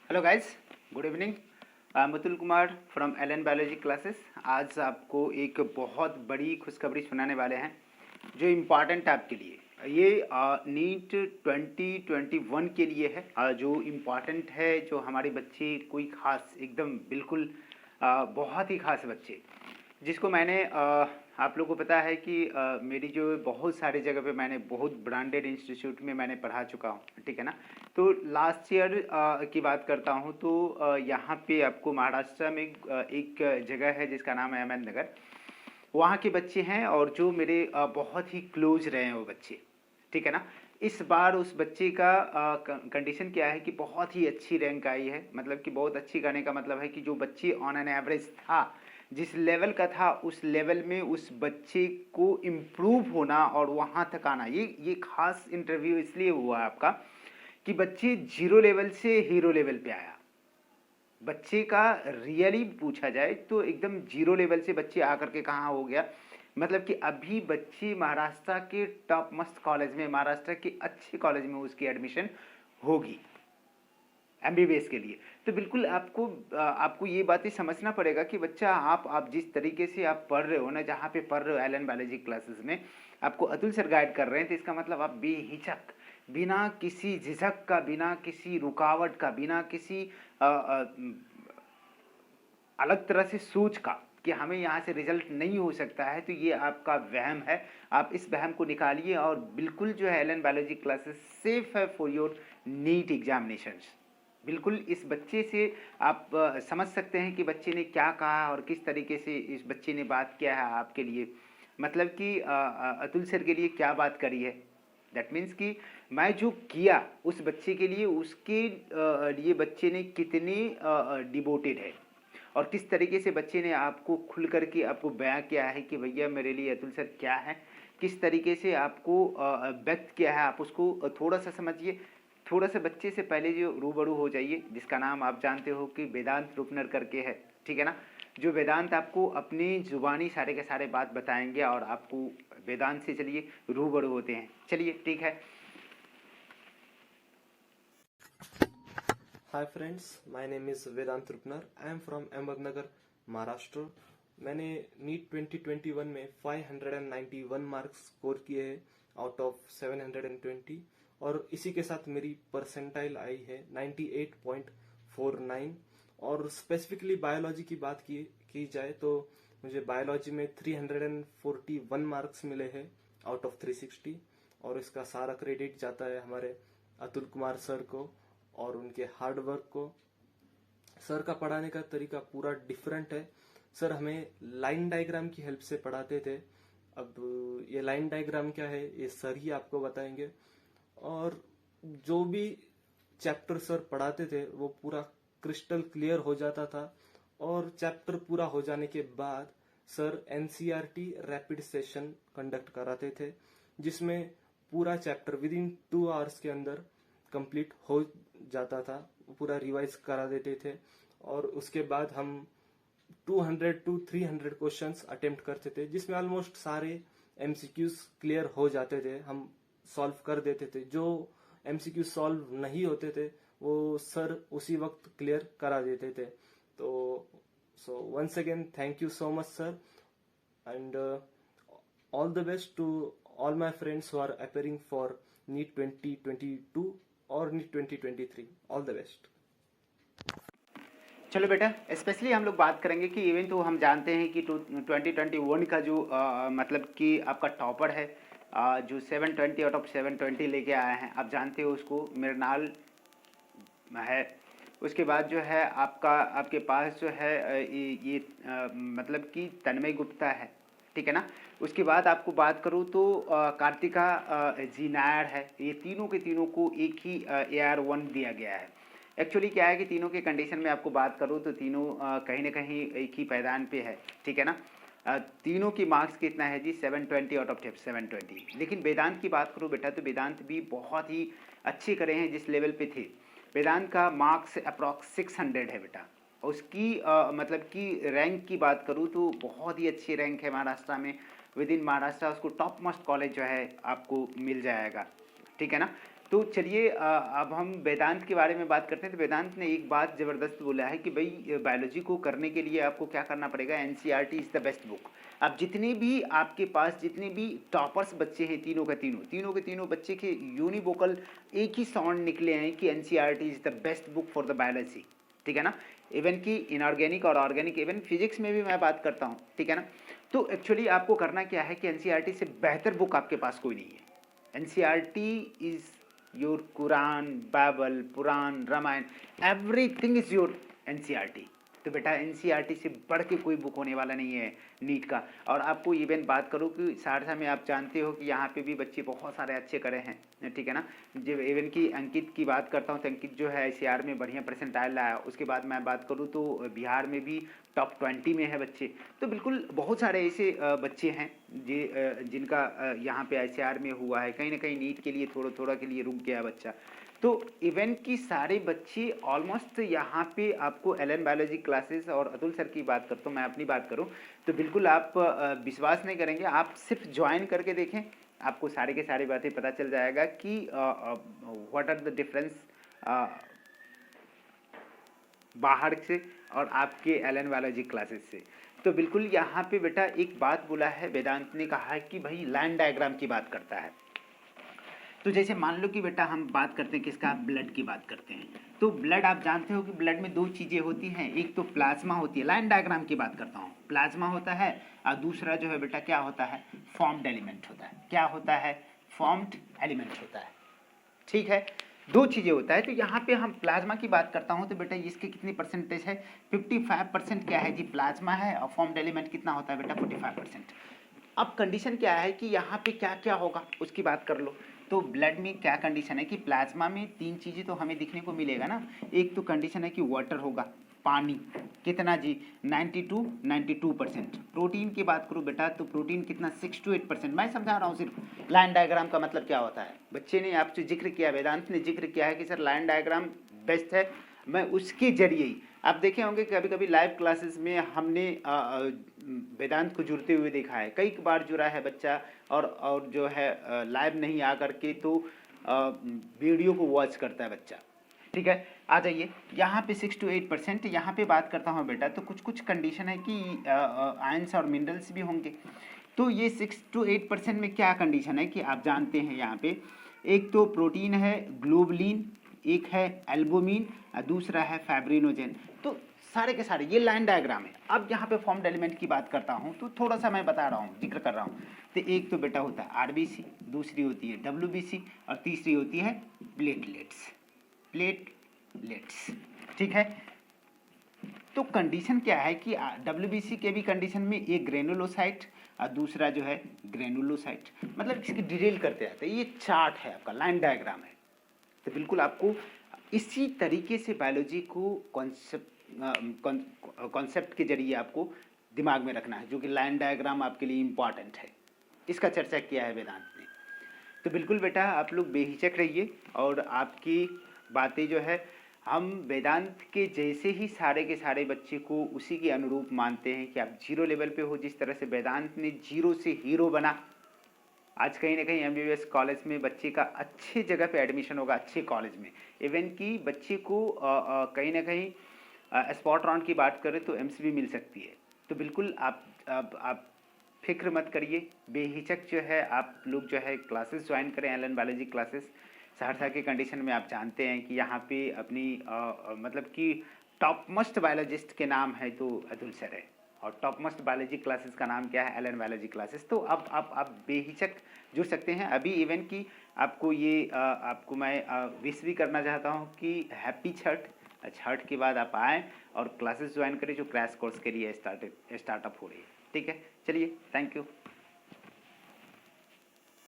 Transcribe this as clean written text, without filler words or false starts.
Hello guys, good evening. I am Atul Kumar from Allen biology classes. आज आपको एक बहुत बड़ी खुशखबरी सुनाने वाले हैं जो इम्पॉर्टेंट है आपके लिए। ये नीट 2021 के लिए है। जो इम्पॉर्टेंट है, जो हमारे बच्चे कोई खास एकदम बिल्कुल बहुत ही खास बच्चे जिसको मैंने आप लोगों को पता है कि मेरी जो बहुत सारी जगह पे मैंने बहुत ब्रांडेड इंस्टीट्यूट में मैंने पढ़ा चुका हूँ, ठीक है ना। तो लास्ट ईयर की बात करता हूँ तो यहाँ पे आपको महाराष्ट्र में एक जगह है जिसका नाम है अहमदनगर। वहाँ के बच्चे हैं और जो मेरे बहुत ही क्लोज रहे हैं वो बच्चे, ठीक है ना। इस बार उस बच्चे का कंडीशन क्या है कि बहुत ही अच्छी रैंक आई है। मतलब कि बहुत अच्छी करने का मतलब है कि जो बच्चे ऑन एन एवरेज था, जिस लेवल का था, उस लेवल में उस बच्चे को इम्प्रूव होना और वहाँ तक आना। ये खास इंटरव्यू इसलिए हुआ आपका कि बच्चे जीरो लेवल से हीरो लेवल पे आया। बच्चे का रियली पूछा जाए तो एकदम जीरो लेवल से बच्चे आकर के कहाँ हो गया। मतलब कि अभी बच्चे महाराष्ट्र के टॉप मस्ट कॉलेज में, महाराष्ट्र के अच्छे कॉलेज में उसकी एडमिशन होगी एमबीबीएस के लिए। तो बिल्कुल आपको ये बातें समझना पड़ेगा कि बच्चा आप जिस तरीके से आप पढ़ रहे हो ना, जहाँ पे पढ़ रहे हो एलन बायोलॉजी क्लासेस में, आपको अतुल सर गाइड कर रहे हैं, तो इसका मतलब आप बेहिचक, बिना किसी झिझक का, बिना किसी रुकावट का, बिना किसी अलग तरह से सोच का कि हमें यहाँ से रिजल्ट नहीं हो सकता है, तो ये आपका वहम है। आप इस वहम को निकालिए और बिल्कुल जो है एलन बायोलॉजी क्लासेस सेफ है फॉर योर नीट एग्जामिनेशंस। बिल्कुल इस बच्चे से आप समझ सकते हैं कि बच्चे ने क्या कहा और किस तरीके से इस बच्चे ने बात किया है आपके लिए। मतलब कि अतुल सर के लिए क्या बात करी है। दैट मीन्स कि मैं जो किया उस बच्चे के लिए, उसके लिए बच्चे ने कितने डिवोटेड है और किस तरीके से बच्चे ने आपको खुल करके आपको बयां किया है कि भैया मेरे लिए अतुल सर क्या है, किस तरीके से आपको व्यक्त किया है। आप उसको थोड़ा सा समझिए, थोड़ा सा बच्चे से पहले जो रूबरू हो जाइए, जिसका नाम आप जानते हो कि वेदांत रुपनर करके है, ठीक है ना। जो वेदांत आपको अपनी जुबानी सारे के सारे बात बताएंगे और आपको वेदांत से चलिए रूबरू होते हैं। चलिए ठीक है। Hi friends, my name is Vedant Rupnar. I am from Ahmednagar, Maharashtra. मैंने नीट 2021 में 591 मार्क्स स्कोर किए हैं आउट ऑफ 720 और इसी के साथ मेरी परसेंटाइल आई है 98.49। और स्पेसिफिकली बायोलॉजी की बात की जाए तो मुझे बायोलॉजी में 341 मार्क्स मिले हैं आउट ऑफ 360 और इसका सारा क्रेडिट जाता है हमारे अतुल कुमार सर को और उनके हार्ड वर्क को। सर का पढ़ाने का तरीका पूरा डिफरेंट है। सर हमें लाइन डायग्राम की हेल्प से पढ़ाते थे। अब ये लाइन डायग्राम क्या है ये सर ही आपको बताएंगे। और जो भी चैप्टर सर पढ़ाते थे वो पूरा क्रिस्टल क्लियर हो जाता था। और चैप्टर पूरा हो जाने के बाद sir NCERT rapid session conduct कराते थे, जिसमें पूरा चैप्टर विद इन 2 आवर्स के अंदर कंप्लीट हो जाता था। पूरा रिवाइज करा देते थे और उसके बाद हम 200 टू 300 क्वेश्चंस अटेम्प्ट करते थे, जिसमें ऑलमोस्ट सारे एमसीक्यूज क्लियर हो जाते थे, हम सॉल्व कर देते थे। जो एमसीक्यू सॉल्व नहीं होते थे वो सर उसी वक्त क्लियर करा देते थे। तो so once again thank you so much sir, and all the best to all my friends who are appearing for NEET 2022 or NEET 2023. All the best. चलो बेटा, स्पेशली हम लोग बात करेंगे कि इवन तो हम जानते हैं कि 2021 का जो मतलब कि आपका टॉपर है, जो 720 आउट ऑफ 720 लेके आया है, आप जानते हो उसको, मृणाल है। उसके बाद जो है आपके पास जो है ये मतलब कि तन्मय गुप्ता है, ठीक है ना। उसके बाद आपको बात करूँ तो कार्तिका जी नायर है। ये तीनों के तीनों को एक ही AR1 दिया गया है। एक्चुअली क्या है कि तीनों के कंडीशन में आपको बात करूँ तो तीनों कहीं ना कहीं एक ही पैदान पे है, ठीक है ना। तीनों की मार्क्स कितना है जी, 720 आउट ऑफ 720। लेकिन वेदांत की बात करूँ बेटा तो वेदांत भी बहुत ही अच्छे करे हैं जिस लेवल पे थे। वेदांत का मार्क्स अप्रॉक्स 600 है बेटा। उसकी मतलब कि रैंक की बात करूँ तो बहुत ही अच्छी रैंक है महाराष्ट्र में। विद इन महाराष्ट्र उसको टॉप मोस्ट कॉलेज जो है आपको मिल जाएगा, ठीक है ना। तो चलिए अब हम वेदांत के बारे में बात करते हैं। तो वेदांत ने एक बात ज़बरदस्त बोला है कि भाई बायोलॉजी को करने के लिए आपको क्या करना पड़ेगा, NCERT is the best book. अब जितने भी आपके पास जितने भी टॉपर्स बच्चे हैं, तीनों के तीनों बच्चे के यूनिवोकल एक ही साउंड निकले हैं कि NCERT is the best book for the biology, ठीक है ना। इवन कि इनऑर्गेनिक और ऑर्गेनिक, इवन फिजिक्स में भी मैं बात करता हूँ, ठीक है ना। तो एक्चुअली आपको करना क्या है कि एनसीईआरटी से बेहतर बुक आपके पास कोई नहीं है। NCERT is your Quran, Bible, Puran, Ramayan, everything is your NCERT. तो बेटा एनसीईआरटी से बढ़ के कोई बुक होने वाला नहीं है नीट का। और आपको इवन बात करूँ कि सहरसा में आप जानते हो कि यहाँ पे भी बच्चे बहुत सारे अच्छे करे हैं, ठीक है ना। जब इवन कि अंकित की बात करता हूँ तो अंकित जो है ICR में बढ़िया परसेंटाइल लाया। उसके बाद मैं बात करूँ तो बिहार में भी टॉप 20 में है बच्चे। तो बिल्कुल बहुत सारे ऐसे बच्चे हैं जिनका यहाँ पे ICR में हुआ है। कहीं ना कहीं नीट के लिए थोड़ा के लिए रुक गया बच्चा। तो इवन की सारे बच्चे ऑलमोस्ट यहाँ पे आपको एलन बायोलॉजी क्लासेस, और अतुल सर की बात करता हूँ, मैं अपनी बात करूँ तो बिल्कुल आप विश्वास नहीं करेंगे, आप सिर्फ ज्वाइन करके देखें, आपको सारे के सारी बातें पता चल जाएगा कि व्हाट आर द डिफरेंस बाहर से और आपके एलन बायोलॉजी क्लासेस से। तो बिल्कुल यहाँ पे बेटा एक बात बोला है वेदांत ने, कहा है कि भाई लाइन डायग्राम की बात करता है। तो जैसे मान लो कि बेटा हम बात करते हैं किसका, ब्लड की बात करते हैं। तो ब्लड आप जानते हो कि ब्लड में दो चीज़ें होती हैं, एक तो प्लाज्मा होती है, लाइन डायग्राम की बात करता हूँ, प्लाज्मा होता है, और दूसरा जो है बेटा क्या होता है, फॉर्म्ड एलिमेंट होता है। क्या होता है, फॉर्म्ड एलिमेंट होता है, ठीक है। दो चीज़ें होता है। तो यहाँ पे हम प्लाज्मा की बात करता हूँ तो बेटा इसके कितनी परसेंटेज है, 55% क्या है जी प्लाज्मा है, और फॉर्म्ड एलिमेंट कितना होता है बेटा 45%। अब कंडीशन क्या है कि यहाँ पे क्या क्या होगा उसकी बात कर लो। तो ब्लड में क्या कंडीशन है कि प्लाज्मा में तीन चीज़ें तो हमें दिखने को मिलेगा ना। एक तो कंडीशन है कि वाटर होगा, पानी, कितना जी 92%। प्रोटीन की बात करूँ बेटा तो प्रोटीन कितना 6 to 8%। मैं समझा रहा हूँ सिर्फ लाइन डायग्राम का मतलब क्या होता है। बच्चे ने आपसे जिक्र किया, वेदांत ने जिक्र किया है कि सर लाइन डायग्राम बेस्ट है। मैं उसके जरिए ही आप देखे होंगे कभी कभी लाइव क्लासेस में हमने वेदांत को जुड़ते हुए देखा है, कई बार जुड़ा है बच्चा, और जो है लाइव नहीं आ करके तो वीडियो को वॉच करता है बच्चा, ठीक है। आ जाइए यहाँ पे 6 to 8%। यहाँ पे बात करता हूँ बेटा तो कुछ कुछ कंडीशन है कि आयंस और मिनरल्स भी होंगे। तो ये 6 to 8% में क्या कंडीशन है कि आप जानते हैं यहाँ पे एक तो प्रोटीन है ग्लोबुलिन, एक है एल्बुमिन, दूसरा है फैब्रिनोजेन। तो सारे के सारे ये लाइन डायग्राम है। अब यहाँ पे फॉर्म्ड एलिमेंट की बात करता हूँ तो थोड़ा सा मैं बता रहा हूँ, जिक्र कर रहा हूँ। तो एक तो बेटा होता है आरबीसी, दूसरी होती है डब्ल्यूबीसी, और तीसरी होती है प्लेटलेट्स, ठीक है। तो कंडीशन क्या है कि डब्ल्यूबीसी के भी कंडीशन में एक ग्रेनुलोसाइट और दूसरा जो है ग्रेनुलोसाइट, मतलब इसकी डिटेल करते जाते हैं। ये चार्ट है आपका, लाइन डायग्राम है। तो बिल्कुल आपको इसी तरीके से बायोलॉजी को कॉन्सेप्ट के जरिए आपको दिमाग में रखना है, जो कि लाइन डायग्राम आपके लिए इम्पॉर्टेंट है। इसका चर्चा किया है वेदांत ने। तो बिल्कुल बेटा आप लोग बेहिचक रहिए, और आपकी बातें जो है हम वेदांत के जैसे ही सारे के सारे बच्चे को उसी के अनुरूप मानते हैं कि आप जीरो लेवल पे हो। जिस तरह से वेदांत ने जीरो से हीरो बना, आज कहीं ना कहीं MBBS कॉलेज में बच्चे का अच्छे जगह पे एडमिशन होगा, अच्छे कॉलेज में। इवन कि बच्चे को कहीं ना कहीं स्पॉट राउंड की बात करें तो एम्स भी मिल सकती है। तो बिल्कुल आप फिक्र मत करिए, बेहिचक जो है आप लोग जो है क्लासेस ज्वाइन करें, एलन बायोलॉजी क्लासेस। सहरसा के कंडीशन में आप जानते हैं कि यहाँ पे अपनी मतलब कि टॉप मोस्ट बायोलॉजिस्ट के नाम है तो अतुल सर है, और टॉप मोस्ट बायोलॉजी क्लासेस का नाम क्या है, एलन बायोलॉजी क्लासेस। तो अब आप बेहिचक जुड़ सकते हैं। अभी इवन की आपको ये आपको मैं विश भी करना चाहता हूँ कि हैप्पी छठ। छठ के बाद आप आएँ और क्लासेस ज्वाइन करें जो क्रैश कोर्स के लिए स्टार्टअप हो रही है, ठीक है। चलिए, थैंक यू।